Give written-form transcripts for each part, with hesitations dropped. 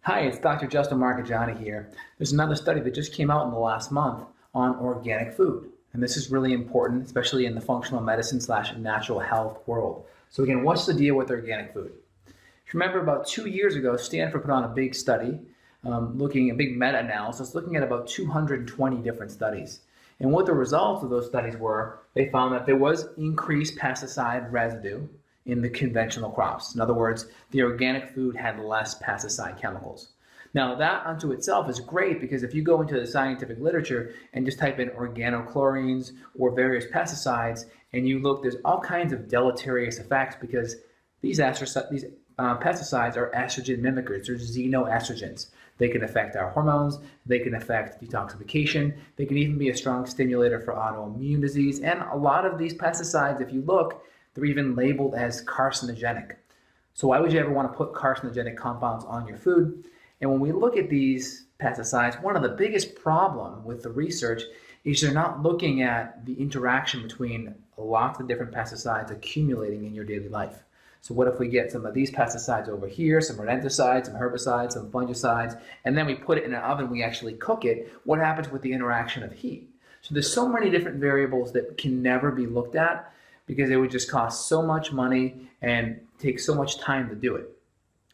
Hi, it's Dr. Justin Marcagiani here. There's another study that just came out in the last month on organic food. And this is really important, especially in the functional medicine slash natural health world. So again, what's the deal with organic food? If you remember about 2 years ago, Stanford put on a big study, a big meta-analysis, looking at about 220 different studies. And what the results of those studies were, they found that there was increased pesticide residue in the conventional crops. In other words, the organic food had less pesticide chemicals. Now that unto itself is great because if you go into the scientific literature and just type in organochlorines or various pesticides and you look, there's all kinds of deleterious effects because these pesticides are estrogen mimickers. They're xenoestrogens. They can affect our hormones. They can affect detoxification. They can even be a strong stimulator for autoimmune disease. And a lot of these pesticides, if you look, they're even labeled as carcinogenic. So why would you ever want to put carcinogenic compounds on your food? And when we look at these pesticides, one of the biggest problems with the research is they're not looking at the interaction between lots of different pesticides accumulating in your daily life. So what if we get some of these pesticides over here, some rodenticides, some herbicides, some fungicides, and then we put it in an oven, we actually cook it, what happens with the interaction of heat? So there's so many different variables that can never be looked at because it would just cost so much money and take so much time to do it.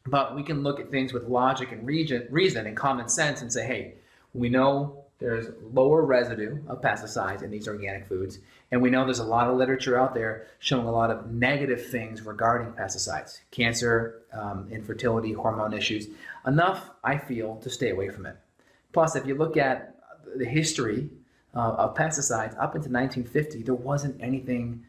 But we can look at things with logic and reason and common sense and say, hey, we know there's lower residue of pesticides in these organic foods, and we know there's a lot of literature out there showing a lot of negative things regarding pesticides, cancer, infertility, hormone issues. Enough, I feel, to stay away from it. Plus, if you look at the history of pesticides, up into 1950, there wasn't anything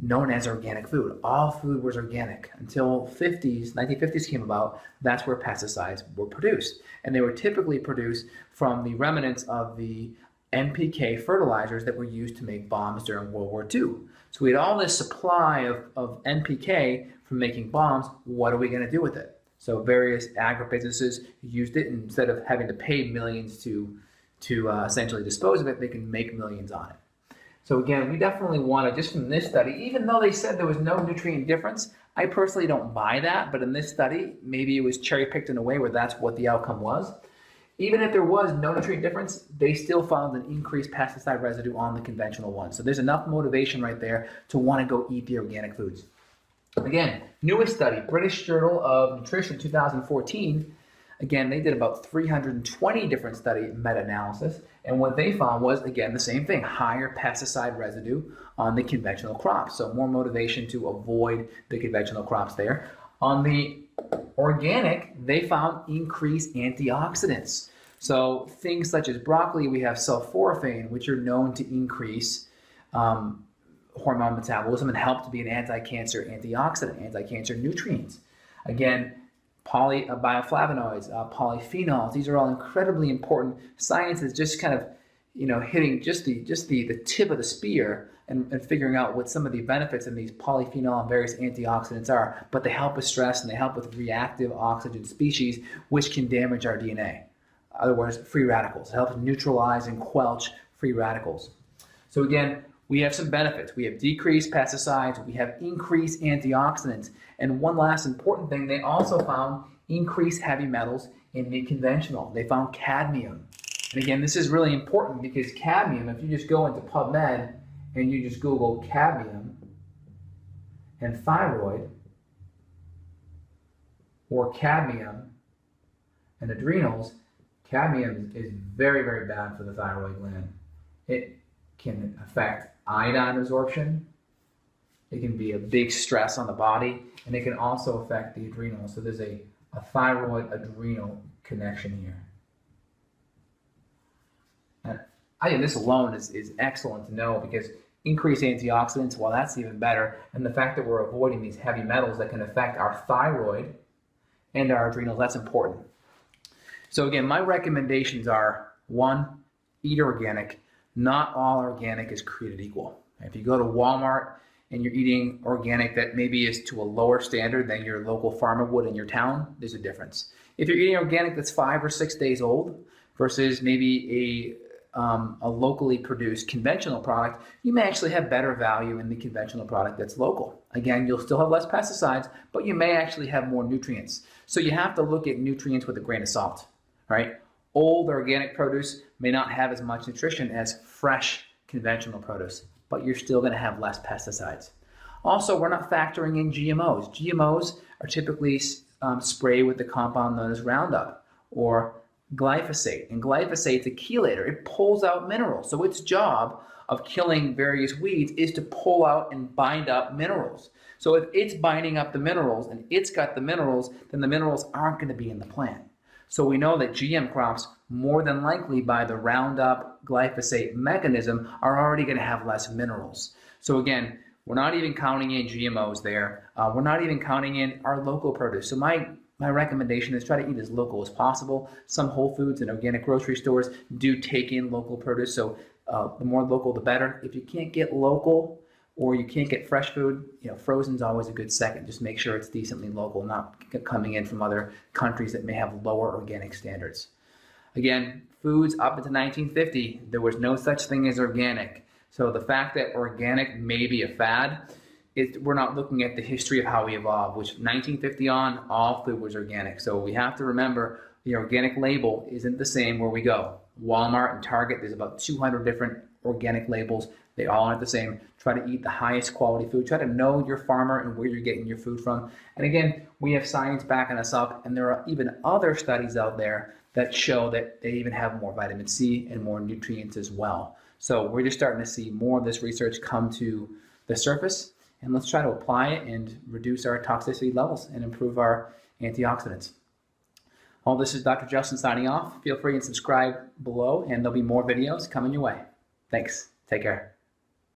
known as organic food. All food was organic until 1950s came about. That's where pesticides were produced. And they were typically produced from the remnants of the NPK fertilizers that were used to make bombs during World War II. So we had all this supply of NPK from making bombs. What are we going to do with it? So various agribusinesses used it, and instead of having to pay millions to essentially dispose of it, they can make millions on it. So again, we definitely want to, just from this study, even though they said there was no nutrient difference, I personally don't buy that, but in this study, maybe it was cherry picked in a way where that's what the outcome was. Even if there was no nutrient difference, they still found an increased pesticide residue on the conventional ones. So there's enough motivation right there to want to go eat the organic foods. Again, newest study, British Journal of Nutrition 2014. Again, they did about 320 different study meta-analysis, and what they found was, again, the same thing, higher pesticide residue on the conventional crops. So more motivation to avoid the conventional crops there. On the organic, they found increased antioxidants. So things such as broccoli, we have sulforaphane, which are known to increase hormone metabolism and help to be an anti-cancer antioxidant, anti-cancer nutrients. Again, bioflavonoids, polyphenols, these are all incredibly important. Science is just kind of, hitting just the tip of the spear and figuring out what some of the benefits in these polyphenol and various antioxidants are, but they help with stress and they help with reactive oxygen species, which can damage our DNA. In other words, free radicals. It helps neutralize and quench free radicals. So again, we have some benefits. We have decreased pesticides, we have increased antioxidants, and one last important thing, they also found increased heavy metals in the conventional. They found cadmium. And again, this is really important because cadmium, if you just go into PubMed and you just Google cadmium and thyroid, or cadmium and adrenals, cadmium is very, very bad for the thyroid gland. It can affect iodine absorption. It can be a big stress on the body, and it can also affect the adrenals. So there's a thyroid-adrenal connection here. And I think this alone is excellent to know because increased antioxidants, well, that's even better. And the fact that we're avoiding these heavy metals that can affect our thyroid and our adrenals, that's important. So again, my recommendations are, 1, eat organic. Not all organic is created equal. If you go to Walmart and you're eating organic that maybe is to a lower standard than your local farmer would in your town, there's a difference. If you're eating organic that's 5 or 6 days old versus maybe a locally produced conventional product, you may actually have better value in the conventional product that's local. Again, you'll still have less pesticides, but you may actually have more nutrients. So you have to look at nutrients with a grain of salt, right? Old organic produce may not have as much nutrition as fresh conventional produce, but you're still going to have less pesticides. Also, we're not factoring in GMOs. GMOs are typically sprayed with the compound known as Roundup or glyphosate. And glyphosate's a chelator. It pulls out minerals. So its job of killing various weeds is to pull out and bind up minerals. So if it's binding up the minerals and it's got the minerals, then the minerals aren't going to be in the plant. So we know that GM crops, more than likely by the Roundup glyphosate mechanism, are already going to have less minerals. So again, we're not even counting in GMOs there. We're not even counting in our local produce. So my recommendation is try to eat as local as possible. Some Whole Foods and organic grocery stores do take in local produce, so the more local the better. If you can't get local or you can't get fresh food, frozen is always a good second. Just make sure it's decently local, not coming in from other countries that may have lower organic standards. Again, foods up until 1950, there was no such thing as organic. So the fact that organic may be a fad, we're not looking at the history of how we evolved, which 1950 on, all food was organic. So we have to remember the organic label isn't the same where we go. Walmart and Target, there's about 200 different organic labels. They all aren't the same. Try to eat the highest quality food. Try to know your farmer and where you're getting your food from. And again, we have science backing us up, and there are even other studies out there that show that they even have more vitamin C and more nutrients as well. So we're just starting to see more of this research come to the surface. And let's try to apply it and reduce our toxicity levels and improve our antioxidants. Well, this is Dr. Justin signing off. Feel free and subscribe below, and there'll be more videos coming your way. Thanks. Take care.